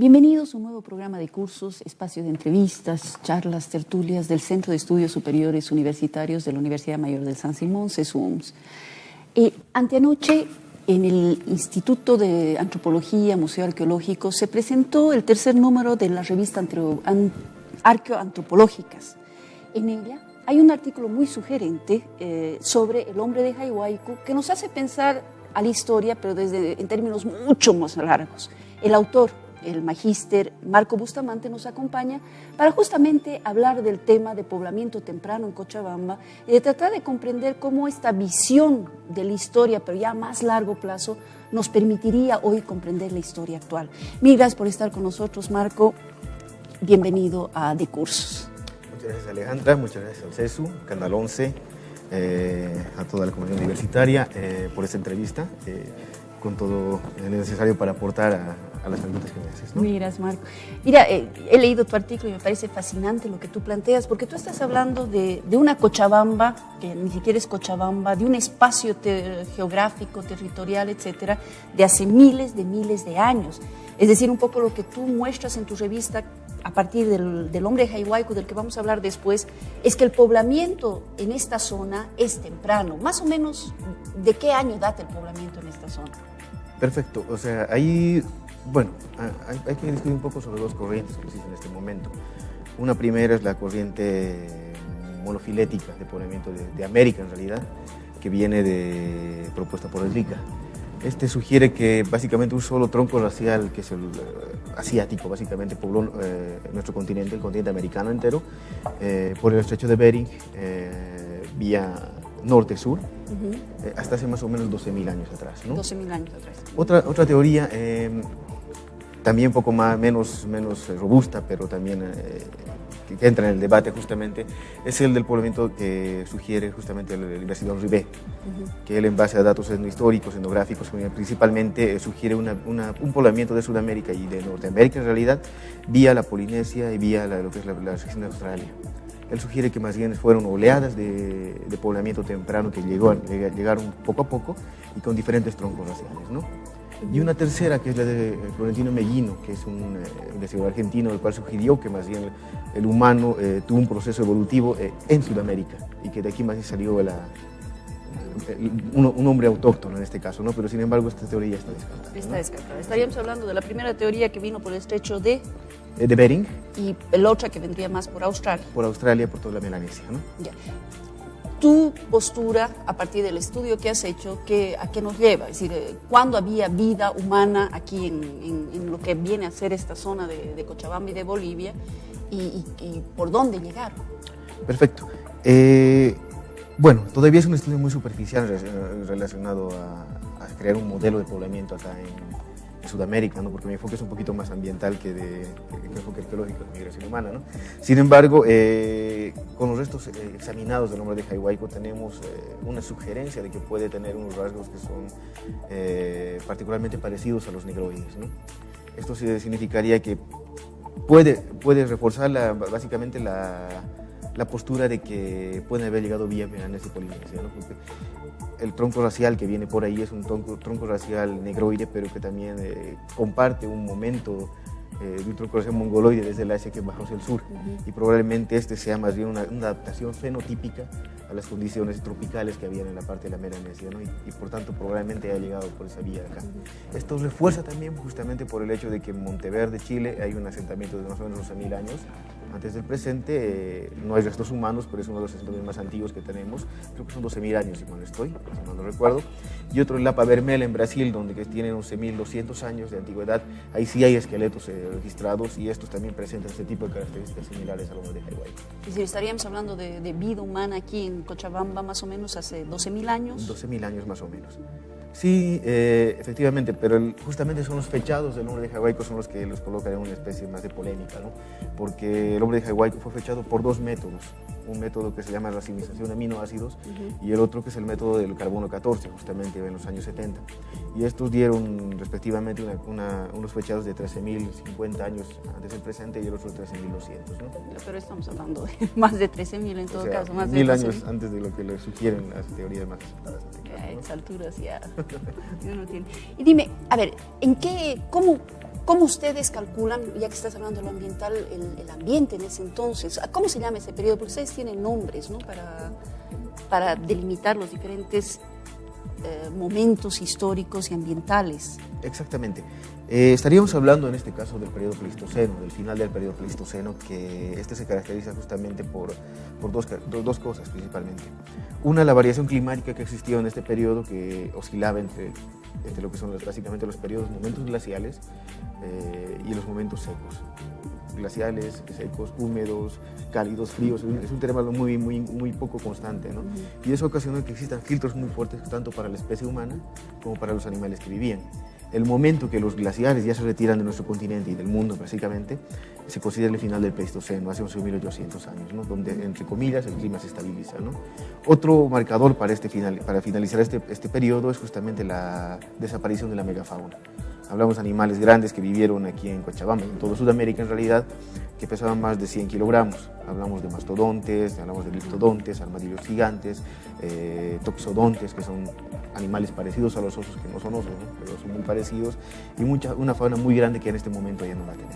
Bienvenidos a un nuevo programa de cursos, espacio de entrevistas, charlas, tertulias del Centro de Estudios Superiores Universitarios de la Universidad Mayor del San Simón, CESUMS. Anteanoche, en el Instituto de Antropología, Museo Arqueológico, se presentó el tercer número de la revista Arqueoantropológicas. En ella hay un artículo muy sugerente sobre el hombre de Hayhuayco que nos hace pensar a la historia, pero en términos mucho más largos. El autor, el magíster Marco Bustamante, nos acompaña para justamente hablar del tema de poblamiento temprano en Cochabamba y de tratar de comprender cómo esta visión de la historia, pero ya a más largo plazo, nos permitiría hoy comprender la historia actual. Mil gracias por estar con nosotros, Marco. Bienvenido a De Cursos. Muchas gracias, Alejandra. Muchas gracias al CESU, Canal 11, a toda la comunidad universitaria por esta entrevista, con todo lo necesario para aportar a las preguntas que me haces, ¿no? Miras, Marco. Mira, he leído tu artículo y me parece fascinante lo que tú planteas, porque tú estás hablando de una Cochabamba, que ni siquiera es Cochabamba, de un espacio geográfico, territorial, etcétera, de hace miles de años. Es decir, un poco lo que tú muestras en tu revista a partir del hombre de Hayhuayco, del que vamos a hablar después, es que el poblamiento en esta zona es temprano. Más o menos, ¿de qué año data el poblamiento en esta zona? Perfecto. O sea, ahí, bueno, hay que discutir un poco sobre dos corrientes que existen en este momento. Una primera es la corriente monofilética de poblamiento de América, en realidad, que viene propuesta por el RICA. Este sugiere que básicamente un solo tronco racial, que es el asiático, básicamente pobló nuestro continente, el continente americano entero, por el estrecho de Bering, vía norte-sur, hasta hace más o menos 12.000 años atrás, ¿no? 12.000 años atrás. Otra teoría, también un poco menos robusta, pero también que entra en el debate justamente, es el del poblamiento que sugiere justamente el investigador Ribé, que él, en base a datos etnohistóricos, etnográficos, principalmente sugiere un poblamiento de Sudamérica y de Norteamérica, en realidad, vía la Polinesia y vía lo que es la región de Australia. Él sugiere que más bien fueron oleadas de poblamiento temprano que llegaron poco a poco y con diferentes troncos raciales, ¿no? Y una tercera, que es la de Florentino Meguino, que es un investigador argentino, el cual sugirió que más bien el humano tuvo un proceso evolutivo en Sudamérica y que de aquí más bien salió un hombre autóctono en este caso, ¿no? Pero sin embargo esta teoría está descartada. Está descartada. Estaríamos hablando de la primera teoría que vino por el estrecho de Bering. Y la otra que vendría más por Australia. Por Australia, por toda la Melanesia, ¿no? Ya. Tu postura, a partir del estudio que has hecho, ¿a qué nos lleva? Es decir, ¿cuándo había vida humana aquí en lo que viene a ser esta zona de Cochabamba y de Bolivia? ¿Y por dónde llegaron? Perfecto. Bueno, todavía es un estudio muy superficial relacionado a crear un modelo de poblamiento acá en Sudamérica, ¿no? Porque mi enfoque es un poquito más ambiental que enfoque arqueológico de migración humana, ¿no? Sin embargo, con los restos examinados del hombre de Hayhuayco tenemos una sugerencia de que puede tener unos rasgos que son particularmente parecidos a los negroides, ¿no? Esto significaría que puede reforzar básicamente la postura de que pueden haber llegado vía Melanesia y Polinesia, ¿no? Porque el tronco racial que viene por ahí es un tronco racial negroide, pero que también comparte un momento de un tronco racial mongoloide desde el Asia que bajó hacia el sur, y probablemente este sea más bien una adaptación fenotípica a las condiciones tropicales que habían en la parte de la Melanesia, ¿no? y por tanto probablemente haya llegado por esa vía de acá. Esto refuerza también justamente por el hecho de que en Monteverde, Chile, hay un asentamiento de más o menos 12.000 años antes del presente. No hay restos humanos, pero es uno de los asentamientos más antiguos que tenemos. Creo que son 12.000 años, si mal no recuerdo. Y otro en Lapa Vermelha, en Brasil, donde tiene 11.200 años de antigüedad. Ahí sí hay esqueletos registrados, y estos también presentan este tipo de características similares al hombre de Hayhuayco. Es decir, estaríamos hablando de vida humana aquí en Cochabamba más o menos hace 12.000 años. 12.000 años más o menos. Sí, efectivamente, pero justamente son los fechados del hombre de Hayhuayco son los que los colocan en una especie más de polémica, ¿no? Porque el hombre de Hayhuayco fue fechado por dos métodos. Un método que se llama racimización de aminoácidos y el otro que es el método del carbono 14, justamente en los años 70. Y estos dieron respectivamente unos fechados de 13.050 años antes del presente y el otro de 13.200, ¿no? Pero estamos hablando de más de 13.000 en todo caso. Más de 1000 años antes de lo que le sugieren las teorías más aceptadas. esas alturas ya no tiene. Y dime, a ver, ¿cómo ustedes calculan, ya que estás hablando de lo ambiental, el ambiente en ese entonces? ¿Cómo se llama ese periodo? Porque ustedes tienen nombres, ¿no? Para delimitar los diferentes momentos históricos y ambientales. Exactamente. Estaríamos hablando en este caso del periodo Pleistoceno, del final del periodo Pleistoceno, que este se caracteriza justamente por dos cosas principalmente. Una, la variación climática que existió en este periodo, que oscilaba entre lo que son básicamente los momentos glaciales y los momentos secos. Glaciales, secos, húmedos, cálidos, fríos, es un terreno muy poco constante, ¿no? Y eso ocasionó que existan filtros muy fuertes tanto para la especie humana como para los animales que vivían. El momento que los glaciares ya se retiran de nuestro continente y del mundo básicamente, se considera el final del Pleistoceno, hace 11.800 años, ¿no? Donde, entre comillas, el clima se estabiliza, ¿no? Otro marcador para finalizar este periodo es justamente la desaparición de la megafauna. Hablamos de animales grandes que vivieron aquí en Cochabamba, en toda Sudamérica en realidad, que pesaban más de 100 kilogramos. Hablamos de mastodontes, hablamos de liptodontes, armadillos gigantes, toxodontes, que son animales parecidos a los osos, que no son osos, ¿no? Pero son muy parecidos, y una fauna muy grande que en este momento ya no la tenemos.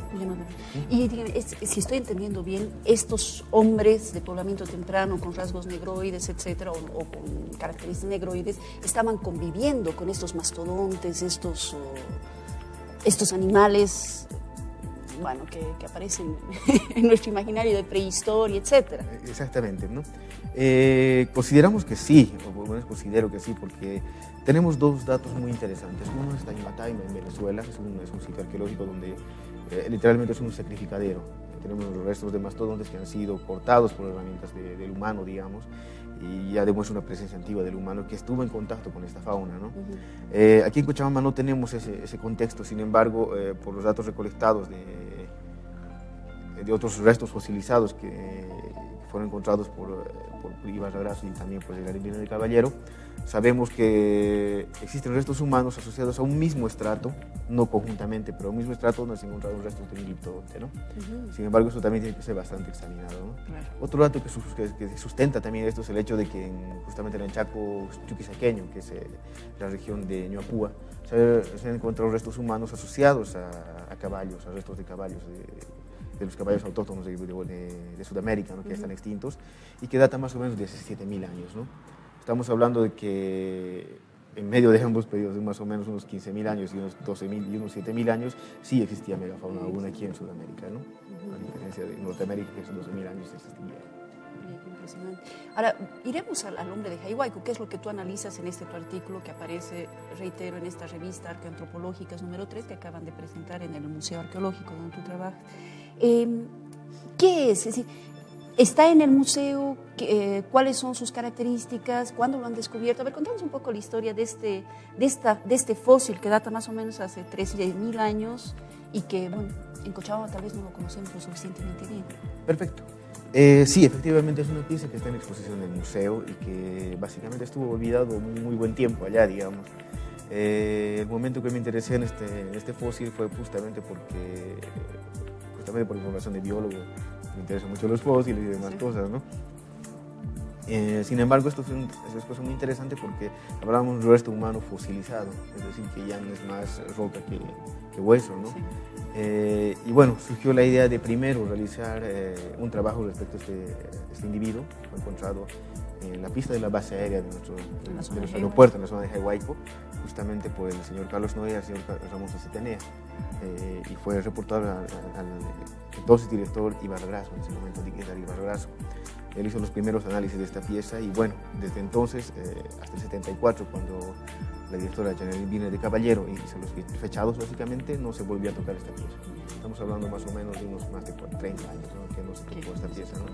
Y dígame, si estoy entendiendo bien, estos hombres de poblamiento temprano con rasgos negroides, etcétera, o con características negroides, estaban conviviendo con estos mastodontes, estos animales, bueno, que aparecen en nuestro imaginario de prehistoria, etcétera. Exactamente, ¿no? Consideramos que sí, o por lo menos considero que sí, porque tenemos dos datos muy interesantes. Uno está en Mataima, en Venezuela, es un sitio arqueológico donde literalmente es un sacrificadero. Tenemos los restos de mastodontes que han sido cortados por herramientas del humano, digamos, y ya demuestra una presencia antigua del humano que estuvo en contacto con esta fauna, ¿no? Aquí en Cochabamba no tenemos ese contexto, sin embargo, por los datos recolectados de otros restos fosilizados que fueron encontrados por Ibarra Grasso y también por el Albino de Caballero, sabemos que existen restos humanos asociados a un mismo estrato, no conjuntamente, pero a un mismo estrato donde se encontraron restos de un gliptodonte, ¿no? Sin embargo, eso también tiene que ser bastante examinado, ¿no? Claro. Otro dato que sustenta también esto es el hecho de que justamente en el Chaco chuquisaqueño, que es la región de Ñuapúa, se han encontrado restos humanos asociados a caballos, a restos de caballos, de los caballos autóctonos de Sudamérica, ¿no? Que ya están extintos y que datan más o menos de 17.000 años, ¿no? Estamos hablando de que en medio de ambos periodos, de más o menos unos 15.000 años y unos 12.000 y unos 7.000 años, sí existía megafauna aún aquí en Sudamérica, ¿no? A diferencia de Norteamérica, que hace 12.000 años existía. Impresionante. Ahora, iremos al hombre de Haihuayco, que es lo que tú analizas en este tu artículo que aparece, reitero, en esta revista Arqueoantropológicas número 3 que acaban de presentar en el Museo Arqueológico donde tú trabajas. ¿Qué es? Es decir, ¿está en el museo? ¿Cuáles son sus características? ¿Cuándo lo han descubierto? A ver, contanos un poco la historia de este fósil que data más o menos hace 13.000 años y que, bueno, en Cochabamba tal vez no lo conocemos lo suficientemente bien. Perfecto. Sí, efectivamente es una pieza que está en exposición en el museo y que básicamente estuvo olvidado muy buen tiempo allá, digamos. El momento que me interesé en este fósil fue justamente por formación de biólogo, me interesan mucho los fósiles y demás cosas, ¿no? Sin embargo, esto es cosa muy interesante porque hablábamos de un resto humano fosilizado, es decir, que ya no es más roca que hueso, ¿no? Sí. Y bueno, surgió la idea de primero realizar un trabajo respecto a este individuo, fue encontrado en la pista de la base aérea de nuestro aeropuerto, en la zona de Haihuayco, justamente por el señor Carlos Noé y el señor Ramón Cetenea, y fue reportado al entonces director Ibarra Grasso, en ese momento Ibarra Grasso. Él hizo los primeros análisis de esta pieza y bueno, desde entonces hasta el 74, cuando la directora Janelle Albino de Caballero hizo los fechados, básicamente no se volvió a tocar esta pieza. Estamos hablando más o menos de unos más de 30 años, ¿no? Que no se tocó esta pieza, ¿no?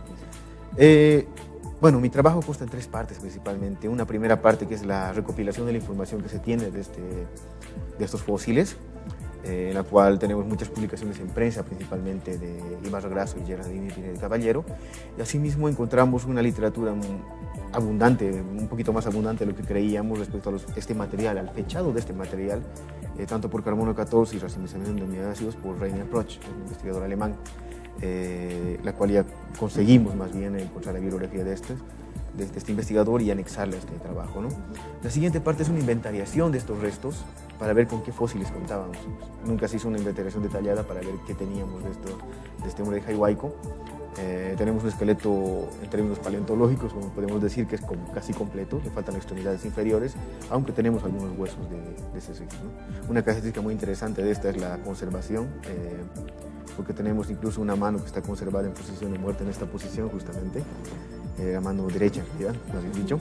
Bueno, mi trabajo consta en tres partes principalmente. Una primera parte que es la recopilación de la información que se tiene de estos fósiles, en la cual tenemos muchas publicaciones en prensa, principalmente de Ibarra Grasso y Geraldine de Caballero, y asimismo encontramos una literatura abundante, un poquito más abundante de lo que creíamos respecto a este material, al fechado de este material, tanto por carbono 14 y racemización de aminoácidos por Rainer Proch, un investigador alemán, la cual ya conseguimos más bien encontrar la bibliografía de estos. de este investigador y anexarla a este trabajo, ¿no? La siguiente parte es una inventariación de estos restos para ver con qué fósiles contábamos. Nunca se hizo una inventariación detallada para ver qué teníamos de este hombre de Jaihuayco. Tenemos un esqueleto en términos paleontológicos, como podemos decir, que es casi completo, le faltan extremidades inferiores, aunque tenemos algunos huesos de ese sexo, ¿no? Una característica muy interesante de esta es la conservación, porque tenemos incluso una mano que está conservada en posición de muerte en esta posición justamente, la mano derecha, más bien dicho,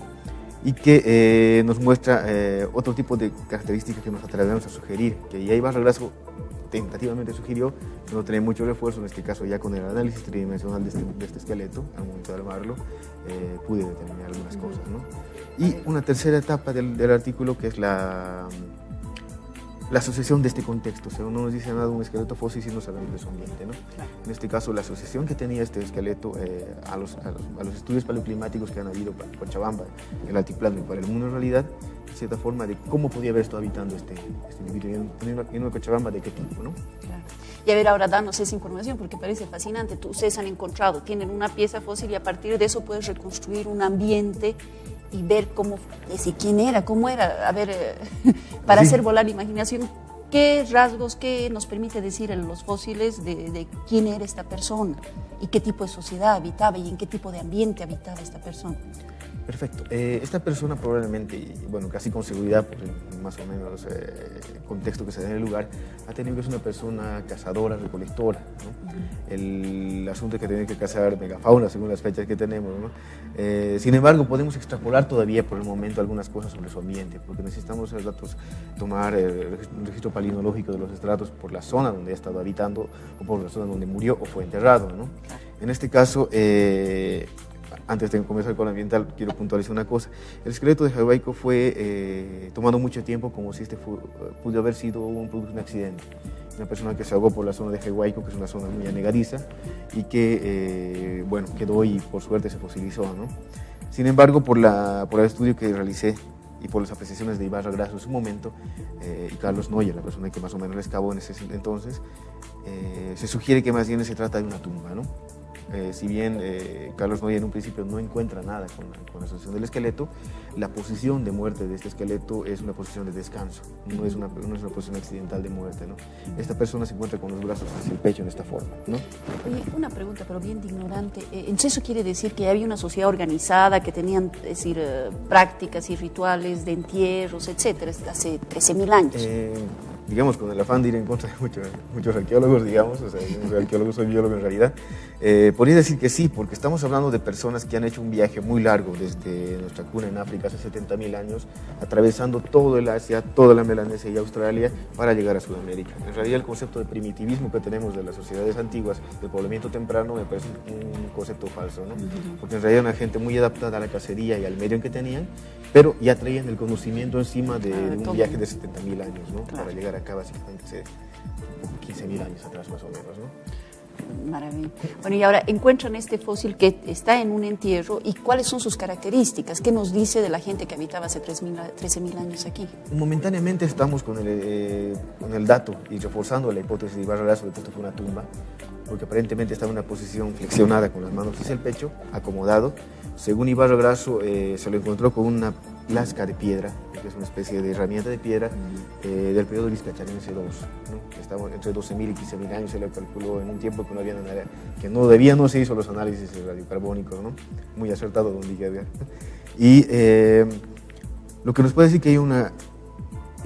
y que nos muestra otro tipo de características que nos atrevemos a sugerir, que ya Ibarra Grasso tentativamente sugirió, no tener mucho refuerzo, en este caso ya con el análisis tridimensional de este esqueleto, al momento de armarlo, pude determinar algunas cosas, ¿no? Y una tercera etapa del artículo, que es la asociación de este contexto. O sea, no nos dice nada de un esqueleto fósil si no sabemos de su ambiente, ¿no? En este caso, la asociación que tenía este esqueleto a los estudios paleoclimáticos que han habido para Cochabamba, el altiplano y para el mundo en realidad, de cierta forma, de cómo podía haber estado habitando este individuo en una Cochabamba, de qué tipo, ¿no? Claro. Y a ver, ahora danos esa información porque parece fascinante. Ustedes han encontrado, tienen una pieza fósil y a partir de eso puedes reconstruir un ambiente y ver cómo, quién era, cómo era, a ver, para hacer volar la imaginación, qué rasgos, qué nos permite decir en los fósiles de quién era esta persona y qué tipo de sociedad habitaba y en qué tipo de ambiente habitaba esta persona. Perfecto. Esta persona probablemente, y bueno, casi con seguridad, por más o menos el contexto que se da en el lugar, ha tenido que ser una persona cazadora, recolectora, ¿no? El asunto es que tiene que cazar megafauna según las fechas que tenemos, ¿no? Sin embargo, podemos extrapolar todavía por el momento algunas cosas sobre su ambiente, porque necesitamos los datos, tomar un registro palinológico de los estratos por la zona donde ha estado habitando o por la zona donde murió o fue enterrado, ¿no? En este caso, antes de comenzar con el ambiental, quiero puntualizar una cosa. El esqueleto de Jaihuayco fue tomando mucho tiempo como si pudo haber sido un producto de un accidente. Una persona que se ahogó por la zona de Jaihuayco, que es una zona muy anegadiza, y que, bueno, quedó y por suerte se fosilizó, ¿no? Sin embargo, por el estudio que realicé y por las apreciaciones de Ibarra Grasso en su momento, y Carlos Noyer, la persona que más o menos le excavó en ese entonces, se sugiere que más bien se trata de una tumba, ¿no? Si bien Carlos Noyer en un principio no encuentra nada con la asociación del esqueleto, la posición de muerte de este esqueleto es una posición de descanso, no es una posición accidental de muerte, ¿no? Esta persona se encuentra con los brazos hacia el pecho en esta forma, ¿no? Oye, una pregunta, pero bien de ignorante. Entonces, ¿eso quiere decir que había una sociedad organizada, que tenían, es decir, prácticas y rituales de entierros, etcétera, hace 13.000 años? Digamos, con el afán de ir en contra de muchos arqueólogos, digamos, o sea, yo no soy arqueólogo, soy biólogo en realidad, podría decir que sí, porque estamos hablando de personas que han hecho un viaje muy largo desde nuestra cuna en África hace 70.000 años, atravesando todo el Asia, toda la Melanesia y Australia para llegar a Sudamérica. En realidad el concepto de primitivismo que tenemos de las sociedades antiguas, del poblamiento temprano, me parece un concepto falso, ¿no? Porque en realidad era una gente muy adaptada a la cacería y al medio en que tenían, pero ya traían el conocimiento encima de un viaje de 70.000 años, ¿no? Para llegar acá básicamente hace 15.000 años atrás más o menos, ¿no? Maravilla. Bueno, y ahora encuentran este fósil que está en un entierro, ¿y cuáles son sus características? ¿Qué nos dice de la gente que habitaba hace 13.000 años aquí? Momentáneamente estamos con el dato y reforzando la hipótesis de Ibarra Grasso de que esto fue una tumba, porque aparentemente estaba en una posición flexionada con las manos hacia el pecho, acomodado. Según Ibarra Grasso, se lo encontró con una lasca de piedra, que es una especie de herramienta de piedra del periodo vizcacharense II, ¿no? Estamos entre 12.000 y 15.000 años, se lo calculó en un tiempo que no se hizo los análisis radiocarbónicos, ¿no? Muy acertado, don Miguel. Y lo que nos puede decir que hay una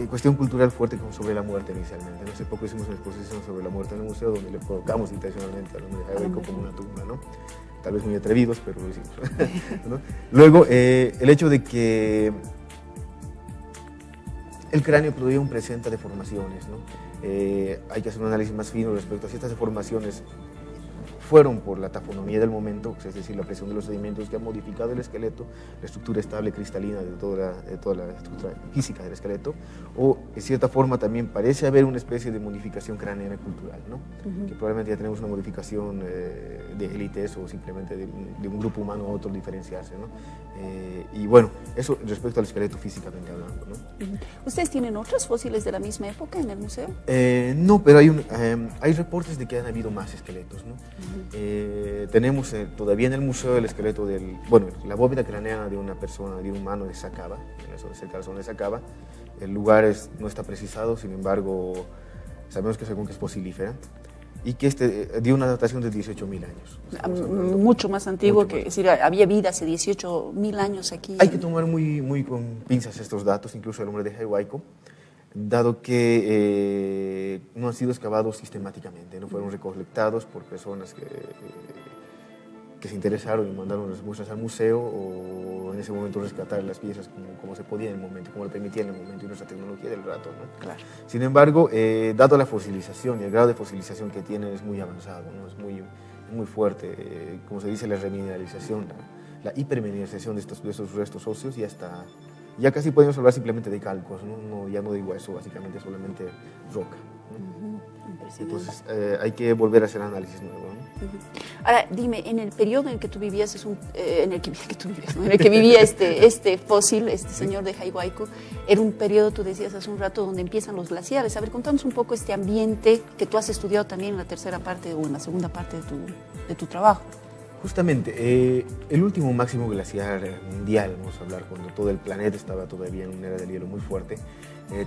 cuestión cultural fuerte sobre la muerte inicialmente. Hace poco hicimos una exposición sobre la muerte en el museo donde le colocamos intencionalmente al hombre de Jaihuayco como una tumba, ¿no? Tal vez muy atrevidos, pero lo hicimos, ¿no? Luego, el hecho de que el cráneo producía un presente de deformaciones, ¿no? Hay que hacer un análisis más fino respecto a si estas deformaciones fueron por la tafonomía del momento, es decir, la presión de los sedimentos que ha modificado el esqueleto, la estructura estable cristalina de toda la estructura física del esqueleto, o en cierta forma también parece haber una especie de modificación craneana cultural, ¿no? Que probablemente ya tenemos una modificación de élites o simplemente de un grupo humano a otro diferenciarse, ¿no? Y bueno, eso respecto al esqueleto físicamente hablando, ¿no? ¿Ustedes tienen otros fósiles de la misma época en el museo? No, pero hay reportes de que han habido más esqueletos, ¿no? Tenemos todavía en el museo el esqueleto la bóveda craneana de una persona, de un humano de Sacaba, cerca de la zona de Sacaba. El lugar no está precisado, sin embargo, sabemos que según que es fosilífera y que dio una datación de 18.000 años. Mucho más antiguo, es decir, había vida hace 18.000 años aquí. Hay que tomar muy con pinzas estos datos, incluso el hombre de Jaihuayco, dado que no han sido excavados sistemáticamente, no fueron recolectados por personas que se interesaron y mandaron las muestras al museo, o en ese momento rescatar las piezas como se podía en el momento, como lo permitía en el momento y nuestra tecnología del rato, ¿no? Claro. Sin embargo, dado la fosilización y el grado de fosilización que tienen es muy avanzado, ¿no? Es muy fuerte, como se dice, la remineralización, la hipermineralización de estos restos óseos ya casi podemos hablar simplemente de calcos, ¿no? Ya no de hueso, básicamente solamente roca, ¿no? Entonces hay que volver a hacer análisis nuevo, ¿no? Ahora, dime, en el periodo en que tú vivías, en el que vivía este fósil, este señor de Jaihuayco, era un periodo, tú decías hace un rato, donde empiezan los glaciares. A ver, contanos un poco este ambiente que tú has estudiado también en la tercera parte o en la segunda parte de tu trabajo. Justamente, el último máximo glaciar mundial, vamos a hablar, cuando todo el planeta estaba todavía en una era del hielo muy fuerte,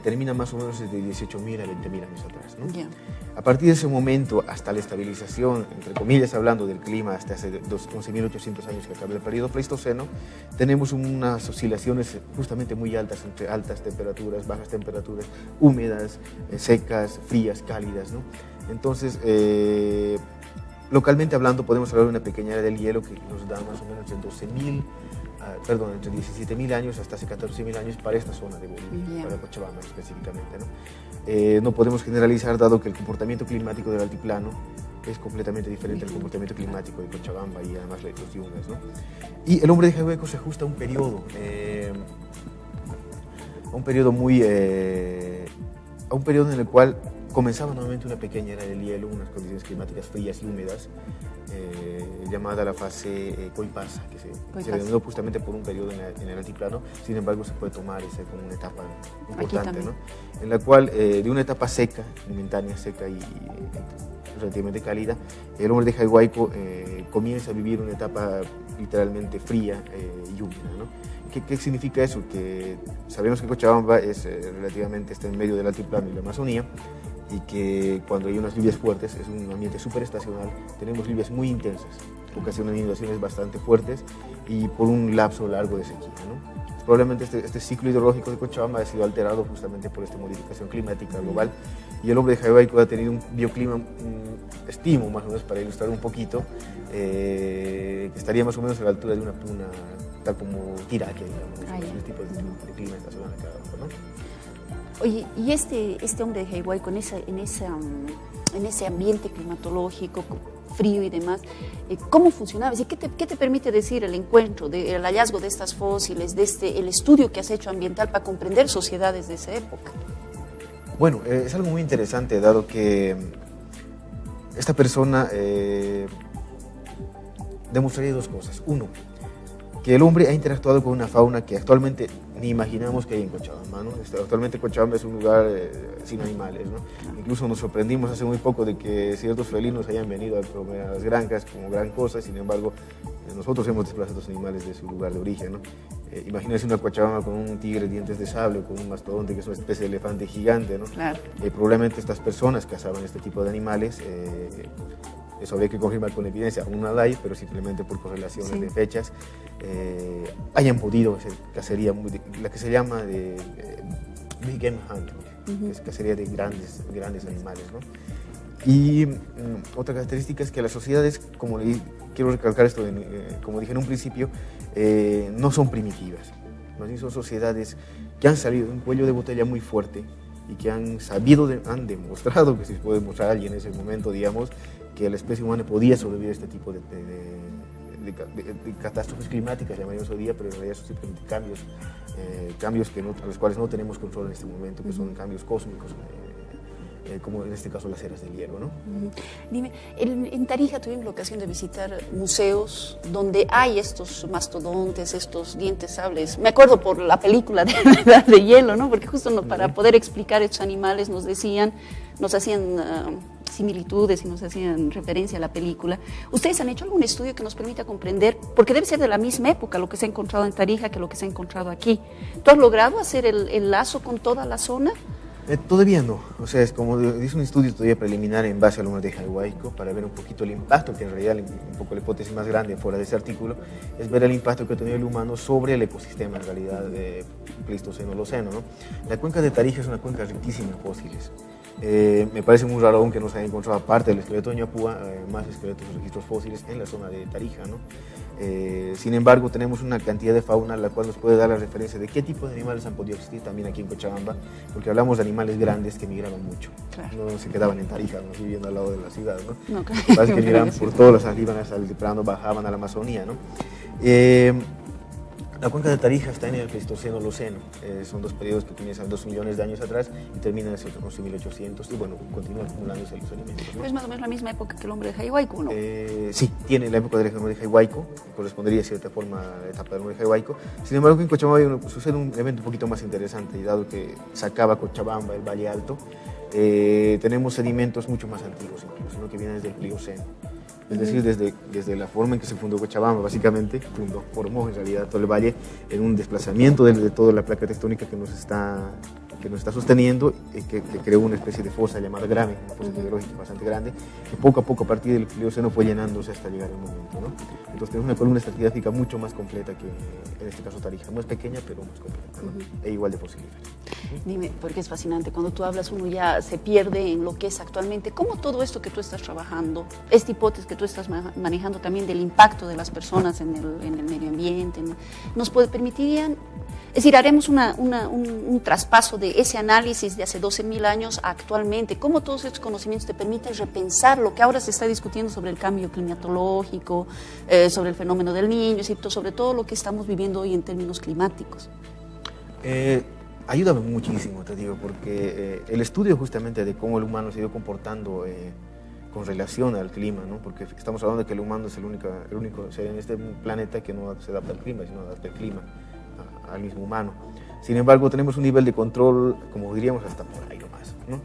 termina más o menos desde 18.000 a 20.000 años atrás, ¿no? Yeah. A partir de ese momento, hasta la estabilización, entre comillas hablando del clima, hasta hace 11.800 años que acaba el periodo pleistoceno, tenemos unas oscilaciones justamente muy altas, entre altas temperaturas, bajas temperaturas, húmedas, secas, frías, cálidas, ¿no? Entonces, localmente hablando, podemos hablar de una pequeña era del hielo que nos da más o menos entre 17.000 años hasta hace 14.000 años para esta zona de Bolivia, para Cochabamba específicamente, ¿no? No podemos generalizar, dado que el comportamiento climático del altiplano es completamente diferente al comportamiento climático de Cochabamba y además los yungas, ¿no? Y el hombre de Jaihuayco se ajusta a un periodo en el cual comenzaba nuevamente una pequeña era del hielo, unas condiciones climáticas frías y húmedas, llamada la fase Coipasa, que se denominó justamente por un periodo en el altiplano. Sin embargo, se puede tomar esa como una etapa importante, ¿no? En la cual, de una etapa seca, momentánea, seca y relativamente cálida, el hombre de Jaihuayco comienza a vivir una etapa literalmente fría y húmeda, ¿no? ¿Qué significa eso? Que sabemos que Cochabamba está en medio del altiplano y la Amazonía, y que cuando hay unas lluvias fuertes es un ambiente súper estacional, tenemos lluvias muy intensas, ocasionan inundaciones bastante fuertes y por un lapso largo de sequía, ¿no? Probablemente este ciclo hidrológico de Cochabamba ha sido alterado justamente por esta modificación climática global, y el hombre de Jaihuayco ha tenido un bioclima, estimo más o menos para ilustrar un poquito, que estaría más o menos a la altura de una puna, tal como Tiraquia, digamos, ese tipo de clima estacional acá abajo, ¿no? Oye, y este hombre de Jaihuayco, en ese ambiente climatológico, frío y demás, ¿cómo funcionaba? ¿Qué te permite decir el encuentro, el hallazgo de estas fósiles, el estudio que has hecho ambiental para comprender sociedades de esa época? Bueno, es algo muy interesante, dado que esta persona demostraría dos cosas. Uno, que el hombre ha interactuado con una fauna que actualmente ni imaginamos que hay en Cochabamba, ¿no? Actualmente Cochabamba es un lugar sin animales, ¿no? Incluso nos sorprendimos hace muy poco de que ciertos felinos hayan venido a comer a las granjas como gran cosa, sin embargo, nosotros hemos desplazado a estos animales de su lugar de origen, ¿no? Imagínense una Cochabamba con un tigre de dientes de sable, con un mastodonte que es una especie de elefante gigante, ¿no? Claro. Probablemente estas personas cazaban este tipo de animales, eso habría que confirmar con evidencia, aún no la hay, pero simplemente por correlaciones de fechas, hayan podido hacer cacería, la que se llama de big game hunting, que es cacería de grandes animales, ¿no? Y otra característica es que las sociedades, quiero recalcar esto, como dije en un principio, no son primitivas, más bien son sociedades que han salido de un cuello de botella muy fuerte y que han demostrado que se puede demostrar a alguien en ese momento, digamos, que la especie humana podía sobrevivir a este tipo de catástrofes climáticas, llamaríamos hoy día, pero en realidad son simplemente cambios a los cuales no tenemos control en este momento, que son cambios cósmicos, como en este caso las eras del hielo, ¿no? Dime, en Tarija tuvimos la ocasión de visitar museos donde hay estos mastodontes, estos dientes sables. Me acuerdo por la película de la Edad de Hielo, ¿no? Porque justo para poder explicar estos animales nos hacían similitudes y nos hacían referencia a la película. ¿Ustedes han hecho algún estudio que nos permita comprender, porque debe ser de la misma época lo que se ha encontrado en Tarija que lo que se ha encontrado aquí? ¿Tú has logrado hacer el lazo con toda la zona? Todavía no, o sea, es como dice un estudio todavía preliminar en base al hombre de Huayco para ver un poquito el impacto, que en realidad un poco la hipótesis más grande fuera de ese artículo es ver el impacto que ha tenido el humano sobre el ecosistema en realidad de Pleistoceno-Holoceno, ¿no? La cuenca de Tarija es una cuenca riquísima en fósiles. Me parece muy raro aún que no se haya encontrado, aparte del esqueleto de Ñapúa, más esqueletos o registros fósiles en la zona de Tarija, ¿no? Sin embargo, tenemos una cantidad de fauna la cual nos puede dar la referencia de qué tipo de animales han podido existir también aquí en Cochabamba, porque hablamos de animales grandes que migraban mucho, claro. No se quedaban en Tarija, no viviendo al lado de la ciudad, ¿no? No, claro. Lo que pasa es que migraban por todas las salidas, hasta el plano, bajaban a la Amazonía, ¿no? La cuenca de Tarija está en el Pleistoceno-Holoceno, son dos periodos que comienzan 2 millones de años atrás y terminan en los 11.800 y bueno, continúan acumulándose los alimentos, ¿no? Es más o menos la misma época que el hombre de Jaihuayco, ¿no? Sí, tiene la época del hombre de Jaihuayco, correspondería de cierta forma a la etapa del hombre de Jaihuayco. Sin embargo, en Cochabamba sucede un evento un poquito más interesante y dado que sacaba Cochabamba, el Valle Alto, tenemos sedimentos mucho más antiguos incluso, ¿no? Que vienen desde el Plioceno. Es decir, desde la forma en que se fundó Cochabamba, básicamente, formó en realidad todo el valle en un desplazamiento de toda la placa tectónica que nos está sosteniendo, que creó una especie de fosa llamada Grave, una fosa geológica bastante grande, que poco a poco a partir del Plioceno fue llenándose hasta llegar el momento, ¿no? Entonces tenemos una columna estratigráfica mucho más completa que en este caso Tarija, más pequeña pero más completa, ¿no? E igual de posibilidades. Dime, porque es fascinante, cuando tú hablas uno ya se pierde en lo que es actualmente, ¿cómo todo esto que tú estás trabajando, esta hipótesis que tú estás manejando también del impacto de las personas en el medio ambiente, nos permitirían, es decir, haremos un traspaso de ese análisis de hace 12.000 años a actualmente, cómo todos estos conocimientos te permiten repensar lo que ahora se está discutiendo sobre el cambio climatológico, sobre el fenómeno del Niño, es decir, sobre todo lo que estamos viviendo hoy en términos climáticos? Ayúdame muchísimo, te digo, porque el estudio justamente de cómo el humano se ha ido comportando con relación al clima, ¿no? Porque estamos hablando de que el humano es el único ser en este planeta que no se adapta al clima, sino adapta el clima al mismo humano. Sin embargo, tenemos un nivel de control, como diríamos, hasta por ahí nomás, ¿no?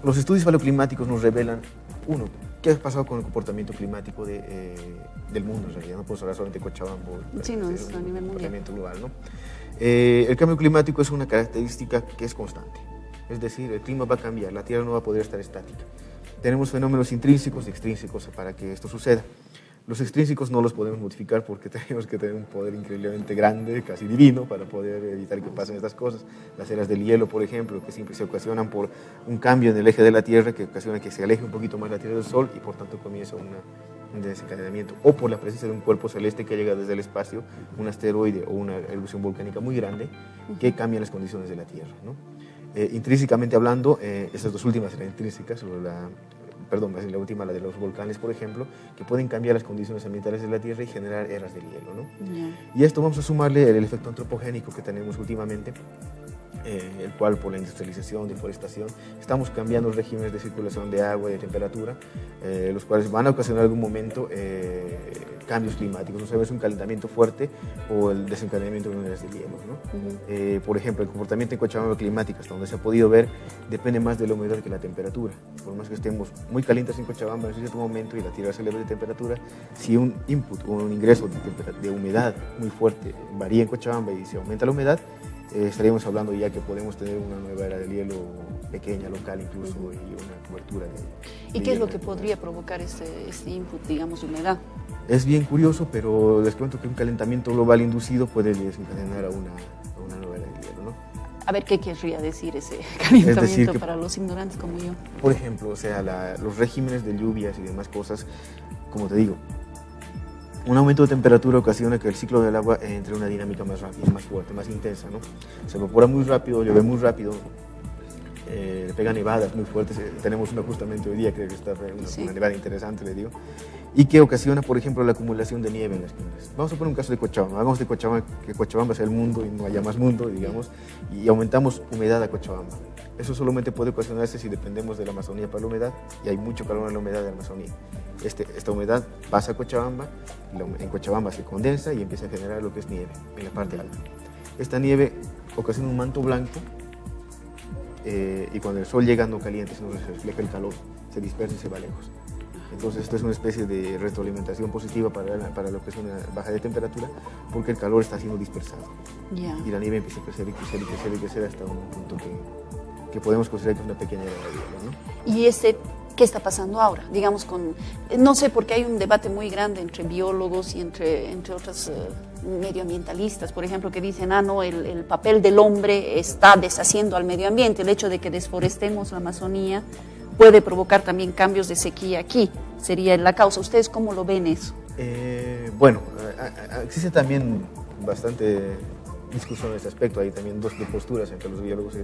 Los estudios paleoclimáticos nos revelan, uno, qué ha pasado con el comportamiento climático del mundo, en realidad, no puedo hablar solamente de Cochabamba, sí, no, es a nivel mundial. Global, ¿no? El cambio climático es una característica que es constante, es decir, el clima va a cambiar, la Tierra no va a poder estar estática. Tenemos fenómenos intrínsecos y extrínsecos para que esto suceda. Los extrínsecos no los podemos modificar porque tenemos que tener un poder increíblemente grande, casi divino, para poder evitar que pasen estas cosas. Las eras del hielo, por ejemplo, que siempre se ocasionan por un cambio en el eje de la Tierra que ocasiona que se aleje un poquito más la Tierra del Sol y por tanto comienza un desencadenamiento. O por la presencia de un cuerpo celeste que llega desde el espacio, un asteroide o una erupción volcánica muy grande que cambia las condiciones de la Tierra, ¿no? Intrínsecamente hablando, estas dos últimas eran intrínsecas, la última, la de los volcanes, por ejemplo, que pueden cambiar las condiciones ambientales de la Tierra y generar eras de hielo, ¿no? Y a esto vamos a sumarle el efecto antropogénico que tenemos últimamente, el cual por la industrialización, deforestación, estamos cambiando los regímenes de circulación de agua y de temperatura, los cuales van a ocasionar en algún momento cambios climáticos, no sabes, un calentamiento fuerte o el desencadenamiento de eras de hielo, ¿no? Por ejemplo, el comportamiento en Cochabamba climático, hasta donde se ha podido ver, depende más de la humedad que la temperatura. Por más que estemos muy calientes en Cochabamba en cierto momento y la Tierra se eleve de temperatura, si un input o un ingreso de humedad muy fuerte varía en Cochabamba y se aumenta la humedad, estaríamos hablando ya que podemos tener una nueva era del hielo pequeña, local incluso, y una cobertura de... ¿Y qué es lo que podría provocar este input, digamos, de humedad? Es bien curioso, pero les cuento que un calentamiento global inducido puede desencadenar a una nueva era del hielo, ¿no? A ver, ¿qué querría decir ese calentamiento es decir, para los ignorantes como yo? Por ejemplo, o sea, los regímenes de lluvias y demás cosas, como te digo, un aumento de temperatura ocasiona que el ciclo del agua entre en una dinámica más rápida, más fuerte, más intensa, ¿no? Se evapora muy rápido, llueve muy rápido, le pega nevadas muy fuertes. Tenemos una justamente hoy día, creo que está una nevada interesante, le digo, y que ocasiona, por ejemplo, la acumulación de nieve en las cumbres. Vamos a poner un caso de Cochabamba. Hagamos de Cochabamba que Cochabamba sea el mundo y no haya más mundo, digamos, y aumentamos humedad a Cochabamba. Eso solamente puede ocasionarse si dependemos de la Amazonía para la humedad, y hay mucho calor en la humedad de la Amazonía. Esta humedad pasa a Cochabamba, en Cochabamba se condensa y empieza a generar lo que es nieve en la parte alta. Esta nieve ocasiona un manto blanco y cuando el sol llega no caliente, sino se refleja el calor, se dispersa y se va lejos. Entonces esto es una especie de retroalimentación positiva para lo que es una baja de temperatura, porque el calor está siendo dispersado. Y la nieve empieza a crecer y crecer y crecer y crecer hasta un punto que podemos considerar que es una pequeña era de hielo, ¿no? ¿Y qué está pasando ahora? Digamos, no sé, porque hay un debate muy grande entre biólogos y entre otros medioambientalistas, por ejemplo, que dicen, no, el papel del hombre está deshaciendo al medio ambiente, el hecho de que desforestemos la Amazonía puede provocar también cambios de sequía aquí, sería la causa. ¿Ustedes cómo lo ven eso? Bueno, existe también bastante discusión en este aspecto, hay también dos posturas entre los biólogos,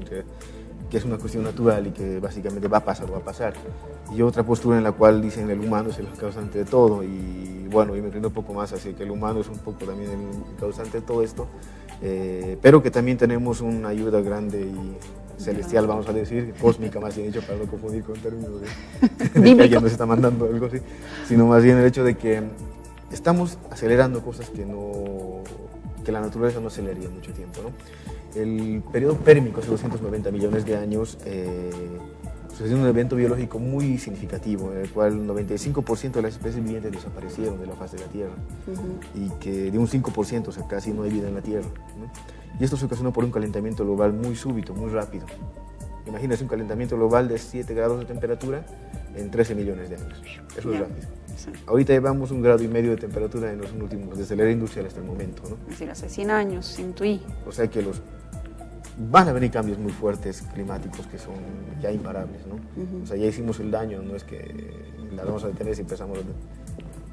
que es una cuestión natural y que básicamente va a pasar o va a pasar, y otra postura en la cual dicen el humano es el causante de todo, y bueno, y me rindo un poco más hacia que el humano es un poco también el causante de todo esto, pero que también tenemos una ayuda grande y celestial, vamos a decir, cósmica más bien dicho, para no confundir con términos de que alguien nos está mandando algo así, sino más bien el hecho de que estamos acelerando cosas que la naturaleza no aceleraría en mucho tiempo, ¿no? El periodo pérmico, hace 290 millones de años, sucedió un evento biológico muy significativo, en el cual el 95% de las especies vivientes desaparecieron de la faz de la Tierra, y que de un 5%, o sea, casi no hay vida en la Tierra, ¿no? Y esto se ocasionó por un calentamiento global muy súbito, muy rápido. Imagínense un calentamiento global de 7 grados de temperatura en 13 millones de años. Eso es rápido. Sí. Ahorita llevamos 1,5 grados de temperatura en los últimos, desde la era industrial hasta el momento, ¿no? Es decir, hace 100 años, siento y. O sea que van a venir cambios muy fuertes climáticos que son ya imparables, ¿no? O sea, ya hicimos el daño, no es que la vamos a detener si empezamos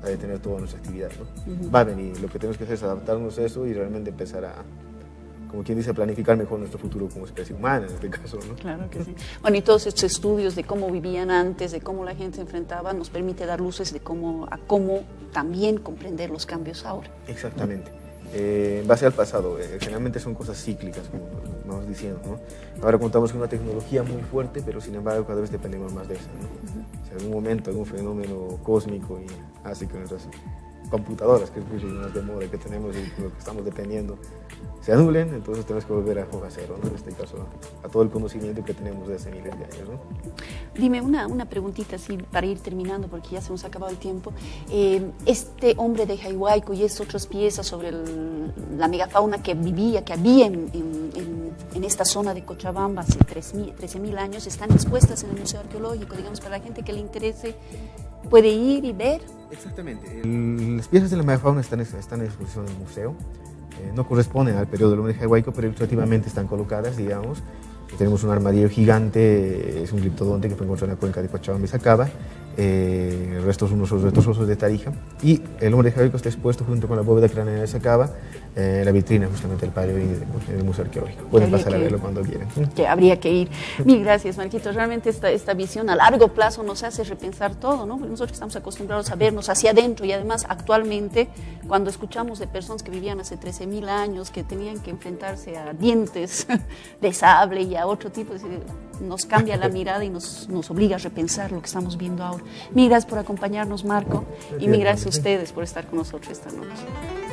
a detener toda nuestra actividad, ¿no? Va a venir, lo que tenemos que hacer es adaptarnos a eso y realmente empezar a, como quien dice, planificar mejor nuestro futuro como especie humana en este caso, ¿no? Claro que sí. Bueno, y todos estos estudios de cómo vivían antes, de cómo la gente se enfrentaba, nos permite dar luces de cómo también comprender los cambios ahora. Exactamente. En base al pasado, generalmente son cosas cíclicas, como vamos diciendo, ¿no? Ahora contamos con una tecnología muy fuerte, pero sin embargo cada vez dependemos más de esa, ¿no? Si en algún momento algún fenómeno cósmico y hace que nuestras computadoras, que es mucho más de moda que tenemos y con lo que estamos dependiendo, se anulen, entonces tenemos que volver a foco cero, ¿no? En este caso, a todo el conocimiento que tenemos de hace miles de años, ¿no? Dime una preguntita así para ir terminando, porque ya se nos ha acabado el tiempo. Este hombre de Hawái y estas otras piezas sobre la megafauna que había en esta zona de Cochabamba hace 13.000 años, están expuestas en el Museo Arqueológico, digamos, para la gente que le interese, puede ir y ver. Exactamente. Las piezas de la megafauna están en exposición en el museo. No corresponden al periodo del hombre de Hawái, pero ilustrativamente están colocadas, digamos. Tenemos un armadillo gigante, es un gliptodonte que fue encontrado en la cuenca de Cochabamba y Sacaba, unos restos óseos de Tarija, y el hombre de Hawái está expuesto junto con la bóveda craneana de Sacaba, la vitrina justamente del Palio en el Museo Arqueológico. Pueden pasar a verlo cuando quieran. Que habría que ir. Mil gracias, Marquitos. Realmente esta visión a largo plazo nos hace repensar todo, ¿no? Porque nosotros estamos acostumbrados a vernos hacia adentro y además actualmente cuando escuchamos de personas que vivían hace 13.000 años, que tenían que enfrentarse a dientes de sable y a otro tipo, nos cambia la mirada y nos obliga a repensar lo que estamos viendo ahora. Mil gracias por acompañarnos, Marco, y mil gracias a ustedes por estar con nosotros esta noche.